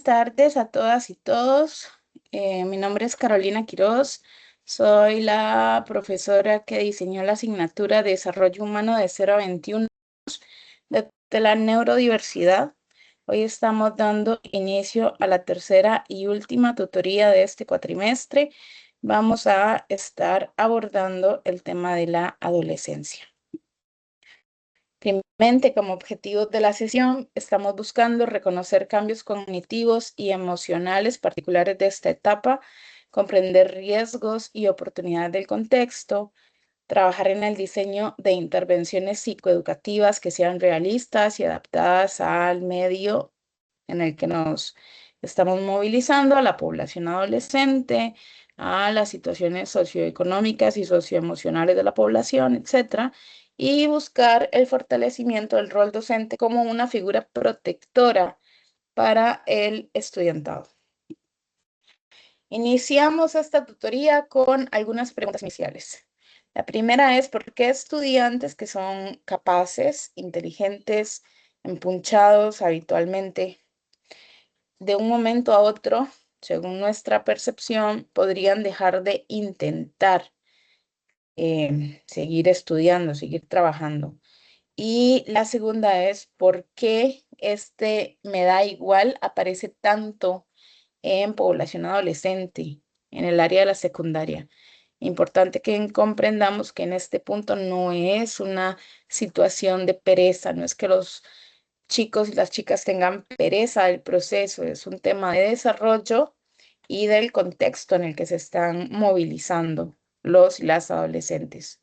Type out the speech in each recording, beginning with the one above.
tardes a todas y todos. Mi nombre es Carolina Quiroz. Soy la profesora que diseñó la asignatura de Desarrollo Humano de 0 a 21 de la neurodiversidad. Hoy estamos dando inicio a la tercera y última tutoría de este cuatrimestre. Vamos a estar abordando el tema de la adolescencia. Primeramente, como objetivos de la sesión, estamos buscando reconocer cambios cognitivos y emocionales particulares de esta etapa, comprender riesgos y oportunidades del contexto, trabajar en el diseño de intervenciones psicoeducativas que sean realistas y adaptadas al medio en el que nos estamos movilizando, a la población adolescente, a las situaciones socioeconómicas y socioemocionales de la población, etcétera, y buscar el fortalecimiento del rol docente como una figura protectora para el estudiantado. Iniciamos esta tutoría con algunas preguntas iniciales. La primera es: ¿por qué estudiantes que son capaces, inteligentes, empunchados habitualmente, de un momento a otro, según nuestra percepción, podrían dejar de intentar seguir estudiando, seguir trabajando? Y la segunda es: ¿por qué este me da igual aparece tanto en población adolescente, en el área de la secundaria? Importante que comprendamos que en este punto no es una situación de pereza, no es que los chicos y las chicas tengan pereza del proceso, es un tema de desarrollo y del contexto en el que se están movilizando los y las adolescentes.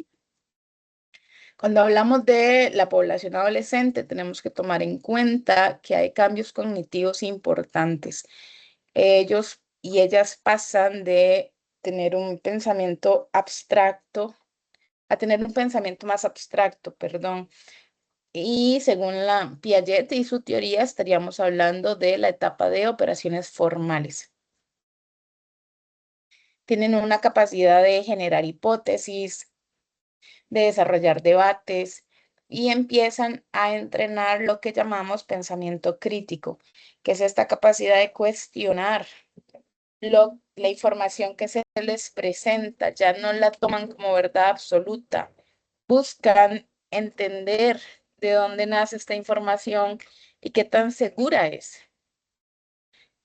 Cuando hablamos de la población adolescente, tenemos que tomar en cuenta que hay cambios cognitivos importantes. Ellos y ellas pasan de tener un pensamiento abstracto a tener un pensamiento más abstracto, perdón. Y según la Piaget y su teoría, estaríamos hablando de la etapa de operaciones formales. Tienen una capacidad de generar hipótesis, de desarrollar debates y empiezan a entrenar lo que llamamos pensamiento crítico, que es esta capacidad de cuestionar la información que se les presenta. Ya no la toman como verdad absoluta, buscan entender de dónde nace esta información y qué tan segura es.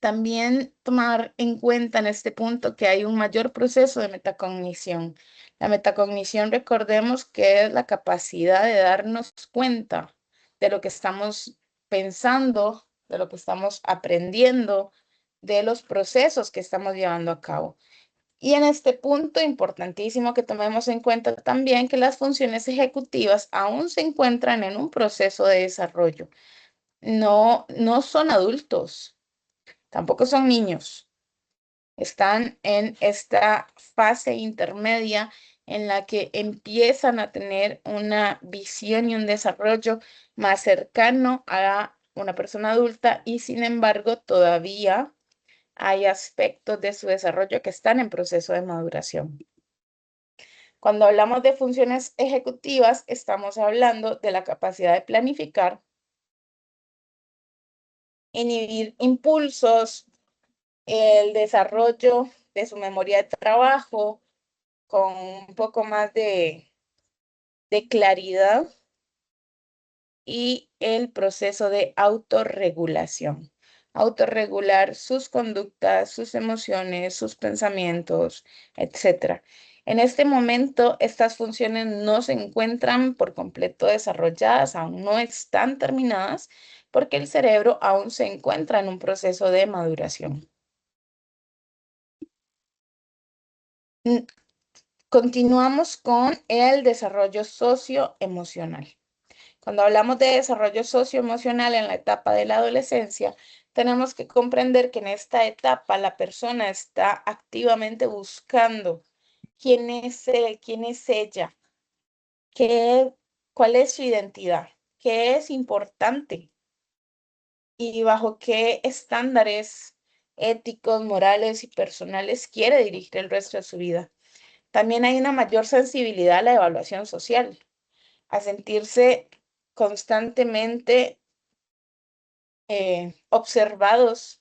También tomar en cuenta en este punto que hay un mayor proceso de metacognición. La metacognición, recordemos que es la capacidad de darnos cuenta de lo que estamos pensando, de lo que estamos aprendiendo, de los procesos que estamos llevando a cabo. Y en este punto, importantísimo que tomemos en cuenta también que las funciones ejecutivas aún se encuentran en un proceso de desarrollo. No son adultos, tampoco son niños. Están en esta fase intermedia en la que empiezan a tener una visión y un desarrollo más cercano a una persona adulta y sin embargo todavía hay aspectos de su desarrollo que están en proceso de maduración. Cuando hablamos de funciones ejecutivas, estamos hablando de la capacidad de planificar, inhibir impulsos, el desarrollo de su memoria de trabajo con un poco más de claridad y el proceso de autorregulación. Autorregular sus conductas, sus emociones, sus pensamientos, etc. En este momento, estas funciones no se encuentran por completo desarrolladas, aún no están terminadas, porque el cerebro aún se encuentra en un proceso de maduración. Continuamos con el desarrollo socioemocional. Cuando hablamos de desarrollo socioemocional en la etapa de la adolescencia, tenemos que comprender que en esta etapa la persona está activamente buscando quién es él, quién es ella, cuál es su identidad, qué es importante y bajo qué estándares éticos, morales y personales quiere dirigir el resto de su vida. También hay una mayor sensibilidad a la evaluación social, a sentirse constantemente observados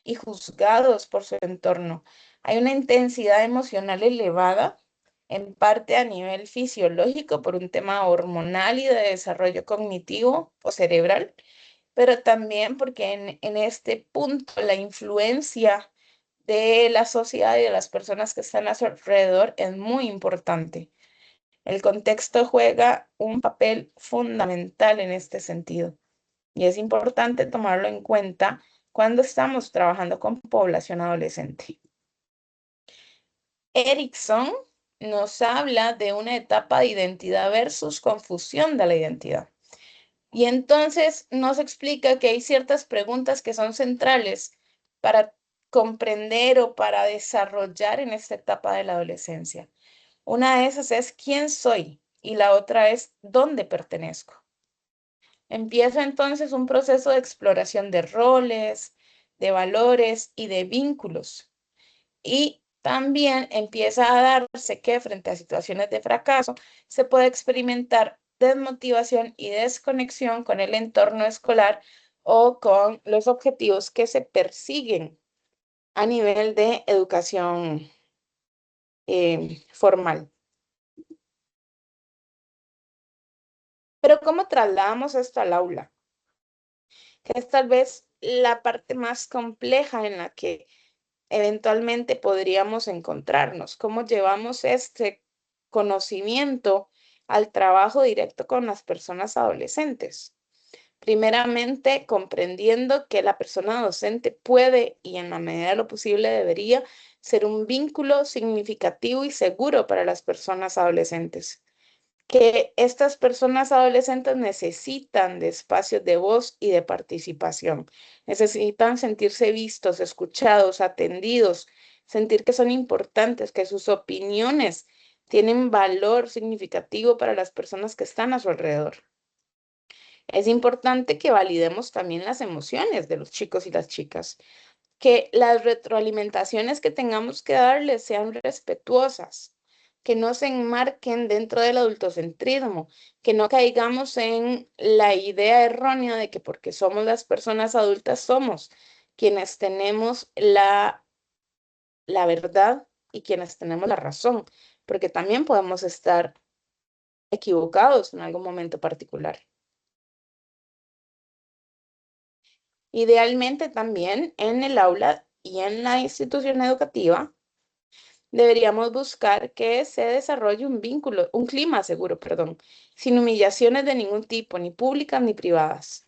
y juzgados por su entorno. Hay una intensidad emocional elevada, en parte a nivel fisiológico por un tema hormonal y de desarrollo cognitivo o cerebral, pero también porque en este punto la influencia de la sociedad y de las personas que están a su alrededor es muy importante. El contexto juega un papel fundamental en este sentido y es importante tomarlo en cuenta cuando estamos trabajando con población adolescente. Erickson nos habla de una etapa de identidad versus confusión de la identidad. Y entonces nos explica que hay ciertas preguntas que son centrales para comprender o para desarrollar en esta etapa de la adolescencia. Una de esas es ¿quién soy? Y la otra es ¿dónde pertenezco? Empieza entonces un proceso de exploración de roles, de valores y de vínculos. Y también empieza a darse que frente a situaciones de fracaso se puede experimentar desmotivación y desconexión con el entorno escolar o con los objetivos que se persiguen a nivel de educación formal. Pero ¿cómo trasladamos esto al aula? Que es tal vez la parte más compleja en la que eventualmente podríamos encontrarnos. ¿Cómo llevamos este conocimiento al trabajo directo con las personas adolescentes? Primeramente, comprendiendo que la persona docente puede y en la medida de lo posible debería ser un vínculo significativo y seguro para las personas adolescentes, que estas personas adolescentes necesitan de espacios de voz y de participación. Necesitan sentirse vistos, escuchados, atendidos, sentir que son importantes, que sus opiniones tienen valor significativo para las personas que están a su alrededor. Es importante que validemos también las emociones de los chicos y las chicas, que las retroalimentaciones que tengamos que darles sean respetuosas, que no se enmarquen dentro del adultocentrismo, que no caigamos en la idea errónea de que porque somos las personas adultas somos quienes tenemos la verdad y quienes tenemos la razón, porque también podemos estar equivocados en algún momento particular. Idealmente también en el aula y en la institución educativa deberíamos buscar que se desarrolle un vínculo, un clima seguro, perdón, sin humillaciones de ningún tipo, ni públicas ni privadas.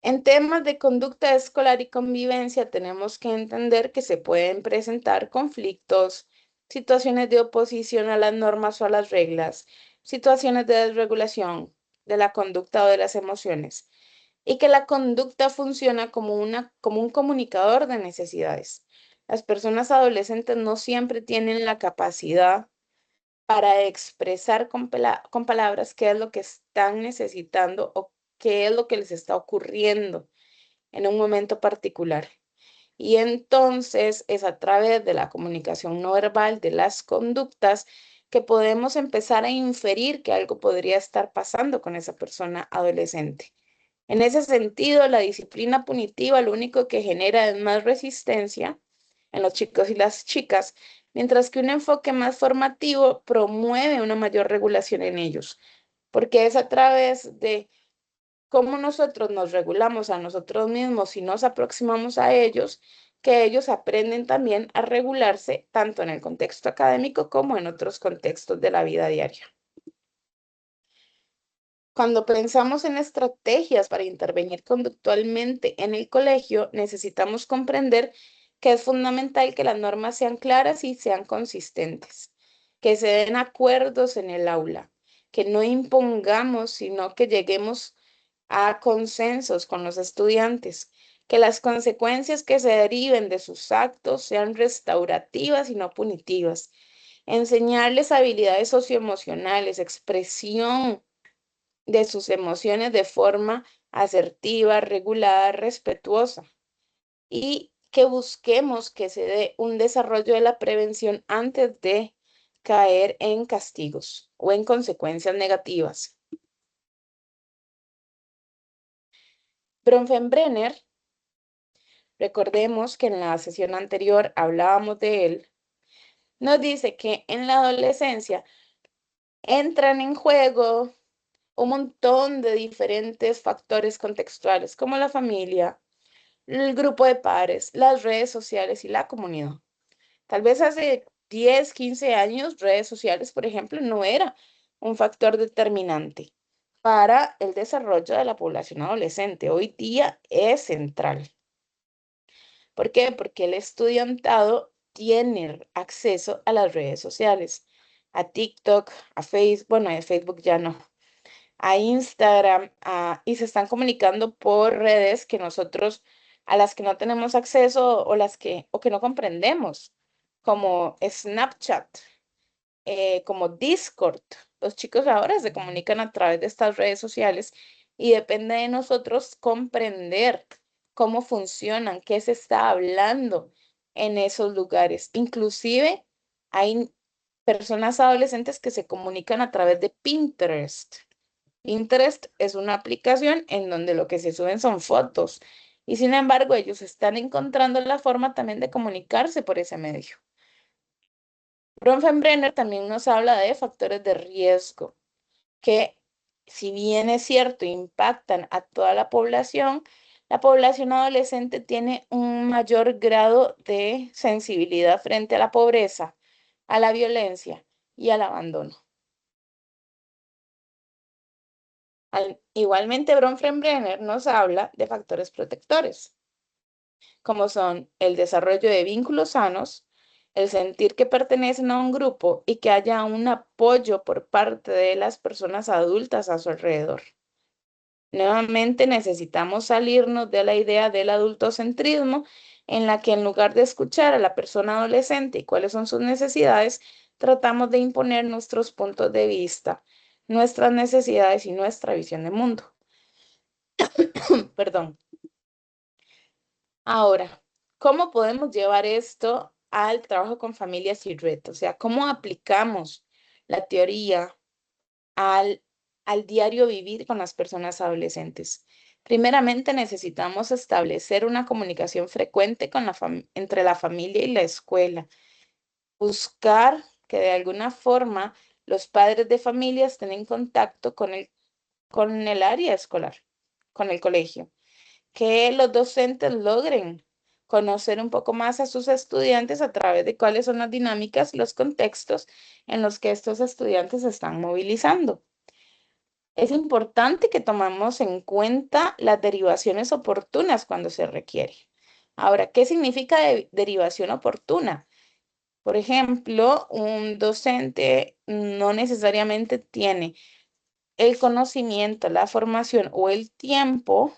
En temas de conducta escolar y convivencia, tenemos que entender que se pueden presentar conflictos, situaciones de oposición a las normas o a las reglas, situaciones de desregulación de la conducta o de las emociones, y que la conducta funciona como un comunicador de necesidades. Las personas adolescentes no siempre tienen la capacidad para expresar con palabras qué es lo que están necesitando o qué es lo que les está ocurriendo en un momento particular. Y entonces es a través de la comunicación no verbal, de las conductas, que podemos empezar a inferir que algo podría estar pasando con esa persona adolescente. En ese sentido, la disciplina punitiva lo único que genera es más resistencia en los chicos y las chicas, mientras que un enfoque más formativo promueve una mayor regulación en ellos, porque es a través de cómo nosotros nos regulamos a nosotros mismos y nos aproximamos a ellos, que ellos aprenden también a regularse tanto en el contexto académico como en otros contextos de la vida diaria. Cuando pensamos en estrategias para intervenir conductualmente en el colegio, necesitamos comprender que es fundamental que las normas sean claras y sean consistentes, que se den acuerdos en el aula, que no impongamos, sino que lleguemos a consensos con los estudiantes, que las consecuencias que se deriven de sus actos sean restaurativas y no punitivas, enseñarles habilidades socioemocionales, expresión de sus emociones de forma asertiva, regulada, respetuosa y que busquemos que se dé un desarrollo de la prevención antes de caer en castigos o en consecuencias negativas. Bronfenbrenner recordemos que en la sesión anterior hablábamos de él, nos dice que en la adolescencia entran en juego un montón de diferentes factores contextuales, como la familia, el grupo de pares, las redes sociales y la comunidad. Tal vez hace 10, 15 años, redes sociales, por ejemplo, no era un factor determinante para el desarrollo de la población adolescente. Hoy día es central. ¿Por qué? Porque el estudiantado tiene acceso a las redes sociales, a TikTok, a Facebook, bueno, a Facebook ya no, a Instagram, y se están comunicando por redes que nosotros, a las que no tenemos acceso o que no comprendemos, como Snapchat, como Discord. Los chicos ahora se comunican a través de estas redes sociales y depende de nosotros comprender cómo funcionan, qué se está hablando en esos lugares. Inclusive hay personas adolescentes que se comunican a través de Pinterest. Pinterest es una aplicación en donde lo que se suben son fotos y sin embargo ellos están encontrando la forma también de comunicarse por ese medio. Bronfenbrenner también nos habla de factores de riesgo que, si bien es cierto, impactan a toda la población adolescente tiene un mayor grado de sensibilidad frente a la pobreza, a la violencia y al abandono. Igualmente, Bronfenbrenner nos habla de factores protectores, como son el desarrollo de vínculos sanos, el sentir que pertenecen a un grupo y que haya un apoyo por parte de las personas adultas a su alrededor. Nuevamente necesitamos salirnos de la idea del adultocentrismo, en la que en lugar de escuchar a la persona adolescente y cuáles son sus necesidades, tratamos de imponer nuestros puntos de vista, nuestras necesidades y nuestra visión de mundo. Perdón. Ahora, ¿cómo podemos llevar esto al trabajo con familias y retos? O sea, ¿cómo aplicamos la teoría al, al diario vivir con las personas adolescentes? Primeramente, necesitamos establecer una comunicación frecuente con entre la familia y la escuela. Buscar que de alguna forma los padres de familia estén en contacto con el área escolar, con el colegio, que los docentes logren conocer un poco más a sus estudiantes a través de cuáles son las dinámicas y los contextos en los que estos estudiantes se están movilizando. Es importante que tomemos en cuenta las derivaciones oportunas cuando se requiere. Ahora, ¿qué significa derivación oportuna? Por ejemplo, un docente no necesariamente tiene el conocimiento, la formación o el tiempo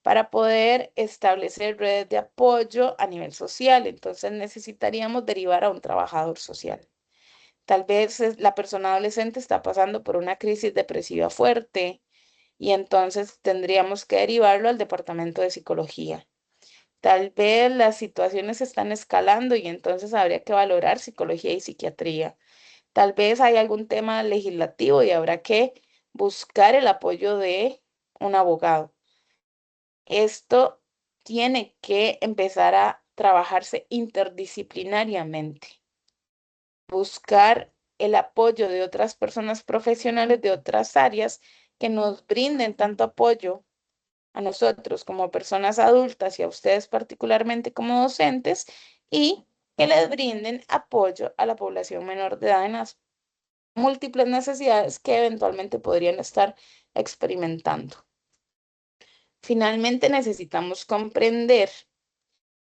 para poder establecer redes de apoyo a nivel social. Entonces necesitaríamos derivar a un trabajador social. Tal vez la persona adolescente está pasando por una crisis depresiva fuerte y entonces tendríamos que derivarlo al departamento de psicología. Tal vez las situaciones están escalando y entonces habría que valorar psicología y psiquiatría. Tal vez hay algún tema legislativo y habrá que buscar el apoyo de un abogado. Esto tiene que empezar a trabajarse interdisciplinariamente, buscar el apoyo de otras personas profesionales de otras áreas que nos brinden tanto apoyo a nosotros como personas adultas y a ustedes particularmente como docentes y que les brinden apoyo a la población menor de edad en las múltiples necesidades que eventualmente podrían estar experimentando. Finalmente, necesitamos comprender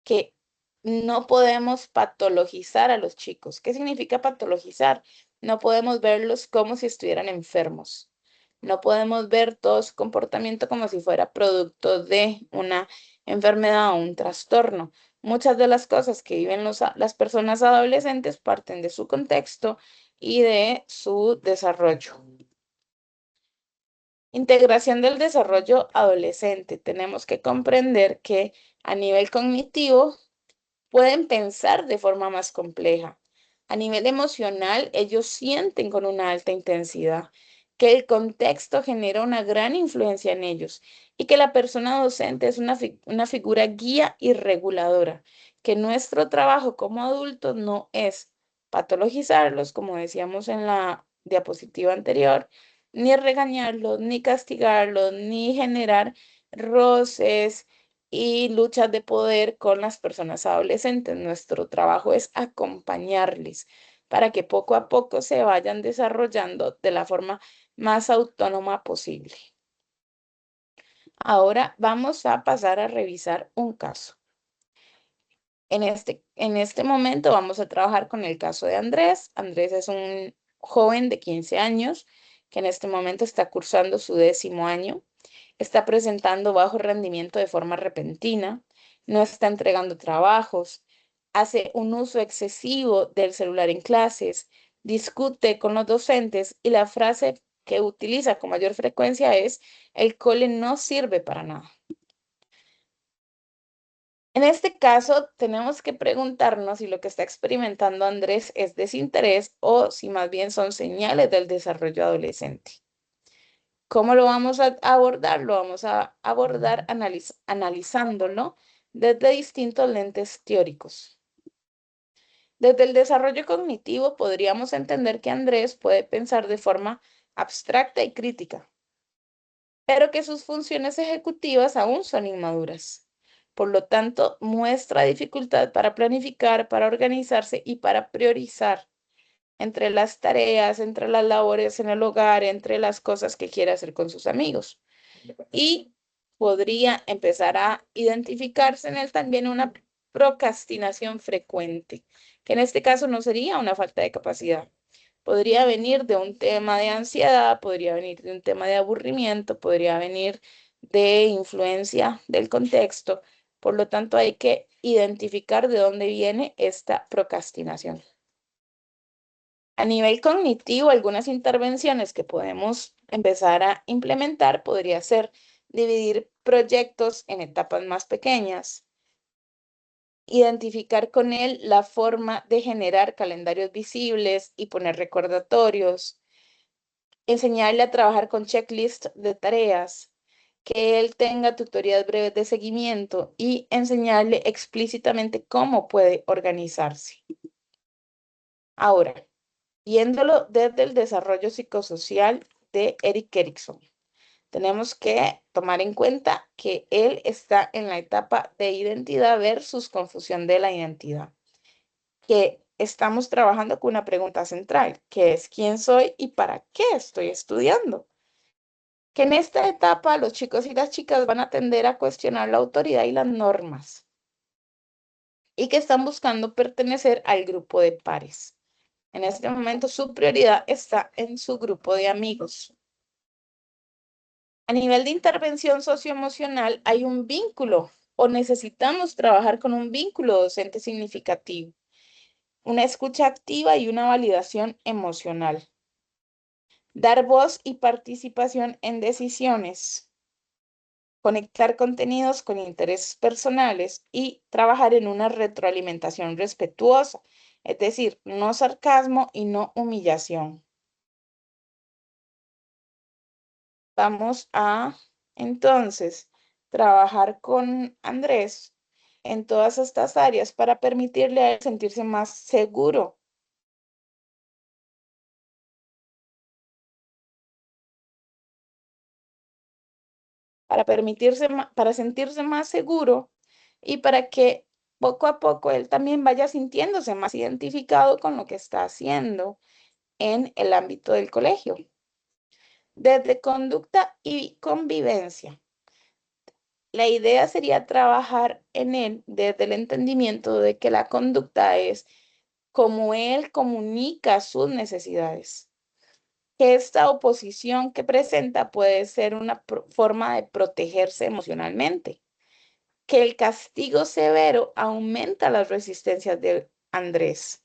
que no podemos patologizar a los chicos. ¿Qué significa patologizar? No podemos verlos como si estuvieran enfermos. No podemos ver todo su comportamiento como si fuera producto de una enfermedad o un trastorno. Muchas de las cosas que viven las personas adolescentes parten de su contexto y de su desarrollo. Integración del desarrollo adolescente. Tenemos que comprender que a nivel cognitivo pueden pensar de forma más compleja. A nivel emocional, ellos sienten con una alta intensidad, que el contexto genera una gran influencia en ellos y que la persona docente es una figura guía y reguladora, que nuestro trabajo como adultos no es patologizarlos, como decíamos en la diapositiva anterior, ni regañarlos, ni castigarlos, ni generar roces y luchas de poder con las personas adolescentes. Nuestro trabajo es acompañarles para que poco a poco se vayan desarrollando de la forma más autónoma posible. Ahora vamos a pasar a revisar un caso. En este momento vamos a trabajar con el caso de Andrés. Andrés es un joven de 15 años que en este momento está cursando su 10º año. Está presentando bajo rendimiento de forma repentina, no está entregando trabajos, hace un uso excesivo del celular en clases, discute con los docentes y la frase que utiliza con mayor frecuencia es: el cole no sirve para nada. En este caso, tenemos que preguntarnos si lo que está experimentando Andrés es desinterés o si más bien son señales del desarrollo adolescente. ¿Cómo lo vamos a abordar? Lo vamos a abordar analizándolo desde distintos lentes teóricos. Desde el desarrollo cognitivo podríamos entender que Andrés puede pensar de forma abstracta y crítica, pero que sus funciones ejecutivas aún son inmaduras. Por lo tanto, muestra dificultad para planificar, para organizarse y para priorizar entre las tareas, entre las labores en el hogar, entre las cosas que quiere hacer con sus amigos. Y podría empezar a identificarse en él también una procrastinación frecuente, que en este caso no sería una falta de capacidad. Podría venir de un tema de ansiedad, podría venir de un tema de aburrimiento, podría venir de influencia del contexto. Por lo tanto, hay que identificar de dónde viene esta procrastinación. A nivel cognitivo, algunas intervenciones que podemos empezar a implementar podría ser dividir proyectos en etapas más pequeñas, identificar con él la forma de generar calendarios visibles y poner recordatorios, enseñarle a trabajar con checklist de tareas, que él tenga tutorías breves de seguimiento y enseñarle explícitamente cómo puede organizarse. Ahora, viéndolo desde el desarrollo psicosocial de Erik Erikson, tenemos que tomar en cuenta que él está en la etapa de identidad versus confusión de la identidad, que estamos trabajando con una pregunta central, que es: ¿quién soy y para qué estoy estudiando? Que en esta etapa los chicos y las chicas van a tender a cuestionar la autoridad y las normas y que están buscando pertenecer al grupo de pares. En este momento su prioridad está en su grupo de amigos. A nivel de intervención socioemocional hay un vínculo o necesitamos trabajar con un vínculo docente significativo, una escucha activa y una validación emocional. Dar voz y participación en decisiones, conectar contenidos con intereses personales y trabajar en una retroalimentación respetuosa, es decir, no sarcasmo y no humillación. Vamos a, entonces, trabajar con Andrés en todas estas áreas para permitirle a él sentirse más seguro. Para sentirse más seguro y para que poco a poco él también vaya sintiéndose más identificado con lo que está haciendo en el ámbito del colegio. Desde conducta y convivencia. La idea sería trabajar en él desde el entendimiento de que la conducta es cómo él comunica sus necesidades. Que esta oposición que presenta puede ser una forma de protegerse emocionalmente. Que el castigo severo aumenta las resistencias de Andrés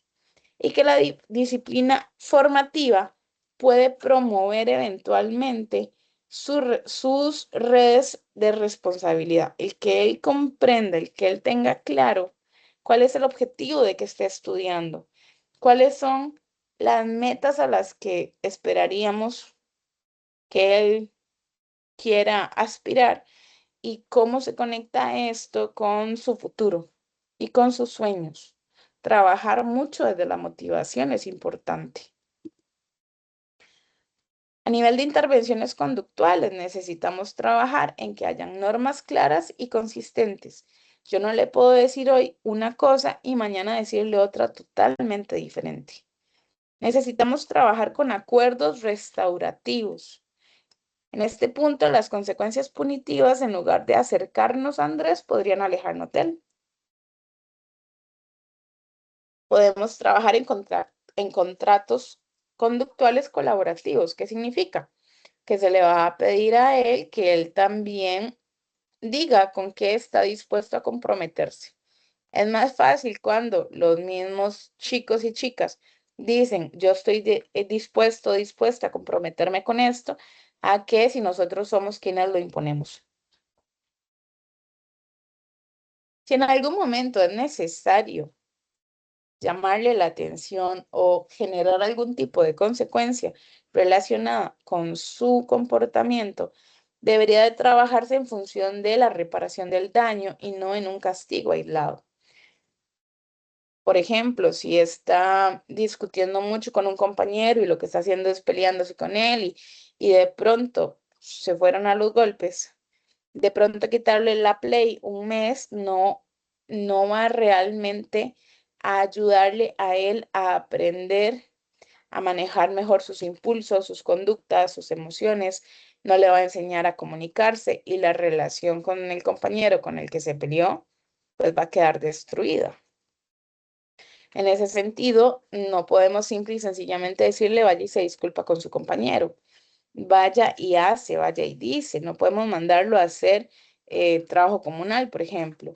y que la disciplina formativa puede promover eventualmente sus redes de responsabilidad. El que él comprenda, el que él tenga claro cuál es el objetivo de que esté estudiando, cuáles son las metas a las que esperaríamos que él quiera aspirar y cómo se conecta esto con su futuro y con sus sueños. Trabajar mucho desde la motivación es importante. A nivel de intervenciones conductuales, necesitamos trabajar en que hayan normas claras y consistentes. Yo no le puedo decir hoy una cosa y mañana decirle otra totalmente diferente. Necesitamos trabajar con acuerdos restaurativos. En este punto, las consecuencias punitivas, en lugar de acercarnos a Andrés, podrían alejarnos de él. Podemos trabajar en contratos conductuales colaborativos. ¿Qué significa? Que se le va a pedir a él que él también diga con qué está dispuesto a comprometerse. Es más fácil cuando los mismos chicos y chicas dicen, yo estoy dispuesta a comprometerme con esto, a que si nosotros somos quienes lo imponemos. Si en algún momento es necesario llamarle la atención o generar algún tipo de consecuencia relacionada con su comportamiento, debería de trabajarse en función de la reparación del daño y no en un castigo aislado. Por ejemplo, si está discutiendo mucho con un compañero y lo que está haciendo es peleándose con él y de pronto se fueron a los golpes, de pronto quitarle la play un mes no va realmente a ayudarle a él a aprender a manejar mejor sus impulsos, sus conductas, sus emociones, no le va a enseñar a comunicarse y la relación con el compañero con el que se peleó, pues va a quedar destruida. En ese sentido, no podemos simple y sencillamente decirle vaya y se disculpa con su compañero. Vaya y hace, vaya y dice. No podemos mandarlo a hacer trabajo comunal, por ejemplo.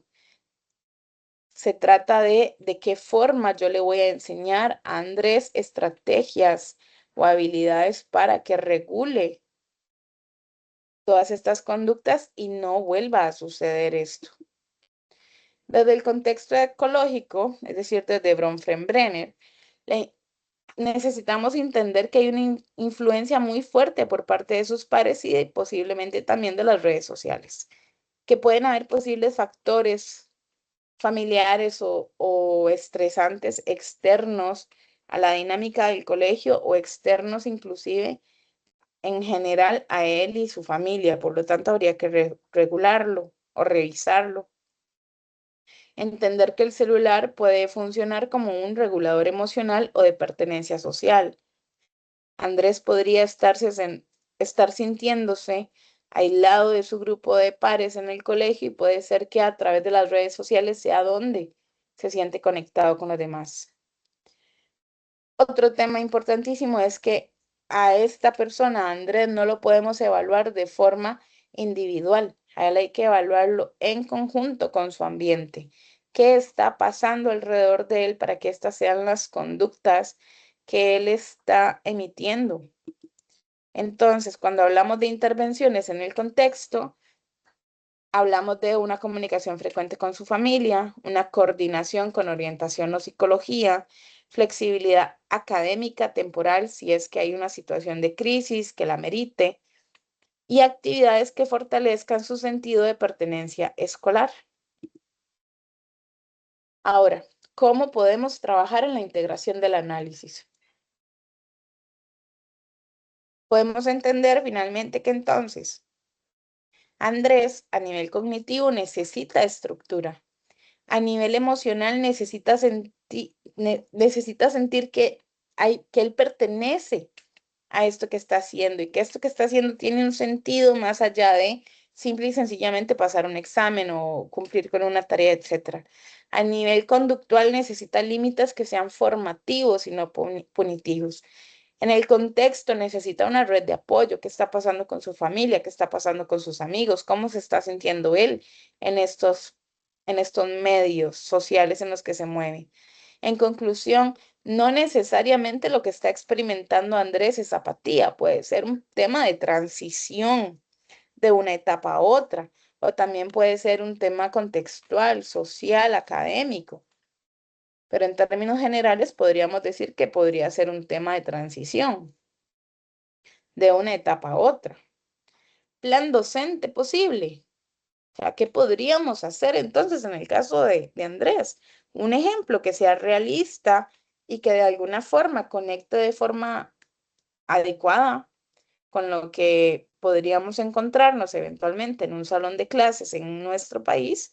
Se trata de qué forma yo le voy a enseñar a Andrés estrategias o habilidades para que regule todas estas conductas y no vuelva a suceder esto. Desde el contexto ecológico, es decir, desde Bronfenbrenner, necesitamos entender que hay una influencia muy fuerte por parte de sus pares y posiblemente también de las redes sociales, que pueden haber posibles factores familiares o estresantes externos a la dinámica del colegio o externos inclusive en general a él y su familia. Por lo tanto, habría que regularlo o revisarlo. Entender que el celular puede funcionar como un regulador emocional o de pertenencia social. Andrés podría estar sintiéndose aislado de su grupo de pares en el colegio y puede ser que a través de las redes sociales sea donde se siente conectado con los demás. Otro tema importantísimo es que a esta persona, a Andrés, no lo podemos evaluar de forma individual. A él hay que evaluarlo en conjunto con su ambiente. ¿Qué está pasando alrededor de él para que estas sean las conductas que él está emitiendo? Entonces, cuando hablamos de intervenciones en el contexto, hablamos de una comunicación frecuente con su familia, una coordinación con orientación o psicología, flexibilidad académica temporal si es que hay una situación de crisis que la merite y actividades que fortalezcan su sentido de pertenencia escolar. Ahora, ¿cómo podemos trabajar en la integración del análisis? Podemos entender finalmente que entonces Andrés, a nivel cognitivo, necesita estructura. A nivel emocional, necesita sentir que él pertenece a esto que está haciendo y que esto que está haciendo tiene un sentido más allá de simple y sencillamente pasar un examen o cumplir con una tarea, etcétera. A nivel conductual, necesita límites que sean formativos y no punitivos. En el contexto necesita una red de apoyo. ¿Qué está pasando con su familia? ¿Qué está pasando con sus amigos? ¿Cómo se está sintiendo él en estos medios sociales en los que se mueve? En conclusión, no necesariamente lo que está experimentando Andrés es apatía, puede ser un tema de transición de una etapa a otra, o también puede ser un tema contextual, social, académico. Pero en términos generales podríamos decir que podría ser un tema de transición. de una etapa a otra. Plan docente posible. O sea, ¿qué podríamos hacer entonces en el caso de Andrés? Un ejemplo que sea realista y que de alguna forma conecte de forma adecuada con lo que podríamos encontrarnos eventualmente en un salón de clases en nuestro país.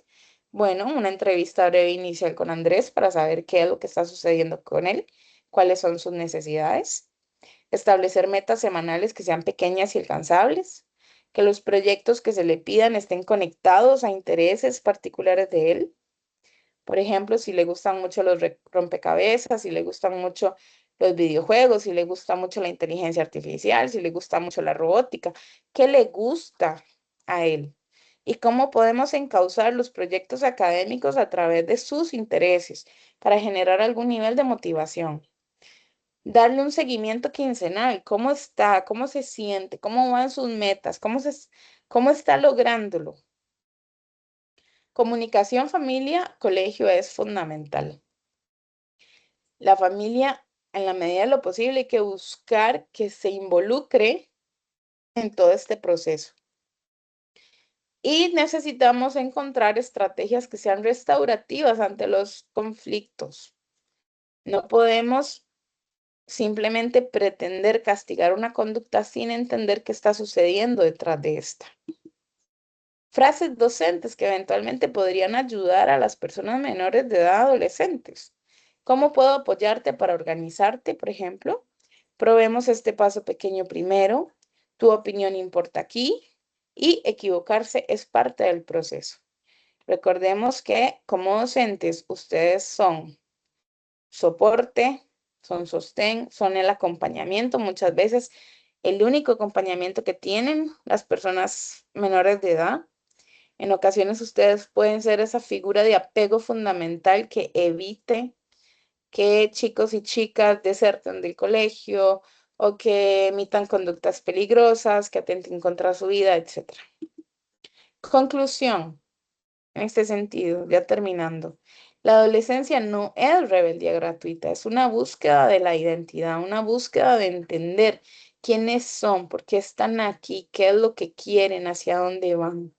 Bueno, una entrevista breve inicial con Andrés para saber qué es lo que está sucediendo con él, cuáles son sus necesidades, establecer metas semanales que sean pequeñas y alcanzables, que los proyectos que se le pidan estén conectados a intereses particulares de él. Por ejemplo, si le gustan mucho los rompecabezas, si le gustan mucho los videojuegos, si le gusta mucho la inteligencia artificial, si le gusta mucho la robótica, ¿qué le gusta a él? Y cómo podemos encauzar los proyectos académicos a través de sus intereses para generar algún nivel de motivación. Darle un seguimiento quincenal, cómo está, cómo se siente, cómo van sus metas, cómo está lográndolo. Comunicación familia-colegio es fundamental. La familia, en la medida de lo posible, hay que buscar que se involucre en todo este proceso. Y necesitamos encontrar estrategias que sean restaurativas ante los conflictos. No podemos simplemente pretender castigar una conducta sin entender qué está sucediendo detrás de esta. Frases docentes que eventualmente podrían ayudar a las personas menores de edad, adolescentes. ¿Cómo puedo apoyarte para organizarte, por ejemplo? Probemos este paso pequeño primero. Tu opinión importa aquí y equivocarse es parte del proceso. Recordemos que como docentes ustedes son soporte, son sostén, son el acompañamiento. Muchas veces el único acompañamiento que tienen las personas menores de edad. En ocasiones ustedes pueden ser esa figura de apego fundamental que evite que chicos y chicas deserten del colegio o que emitan conductas peligrosas, que atenten contra su vida, etc. Conclusión, en este sentido, ya terminando. La adolescencia no es rebeldía gratuita, es una búsqueda de la identidad, una búsqueda de entender quiénes son, por qué están aquí, qué es lo que quieren, hacia dónde van.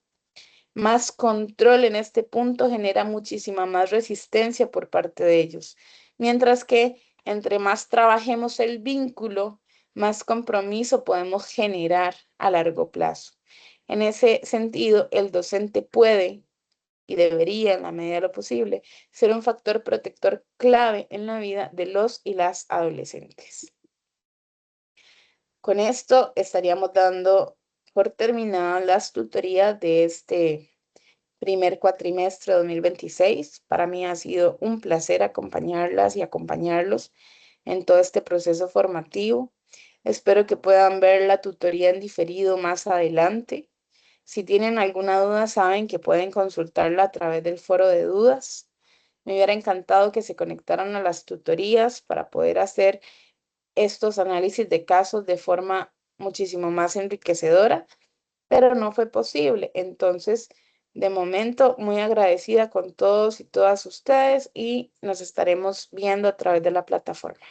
Más control en este punto genera muchísima más resistencia por parte de ellos, mientras que entre más trabajemos el vínculo, más compromiso podemos generar a largo plazo. En ese sentido, el docente puede y debería, en la medida de lo posible, ser un factor protector clave en la vida de los y las adolescentes. Con esto estaríamos dando por terminadas las tutorías de este primer cuatrimestre de 2026. Para mí ha sido un placer acompañarlas y acompañarlos en todo este proceso formativo. Espero que puedan ver la tutoría en diferido más adelante. Si tienen alguna duda, saben que pueden consultarla a través del foro de dudas. Me hubiera encantado que se conectaran a las tutorías para poder hacer estos análisis de casos de forma muchísimo más enriquecedora, pero no fue posible. Entonces, de momento, muy agradecida con todos y todas ustedes y nos estaremos viendo a través de la plataforma.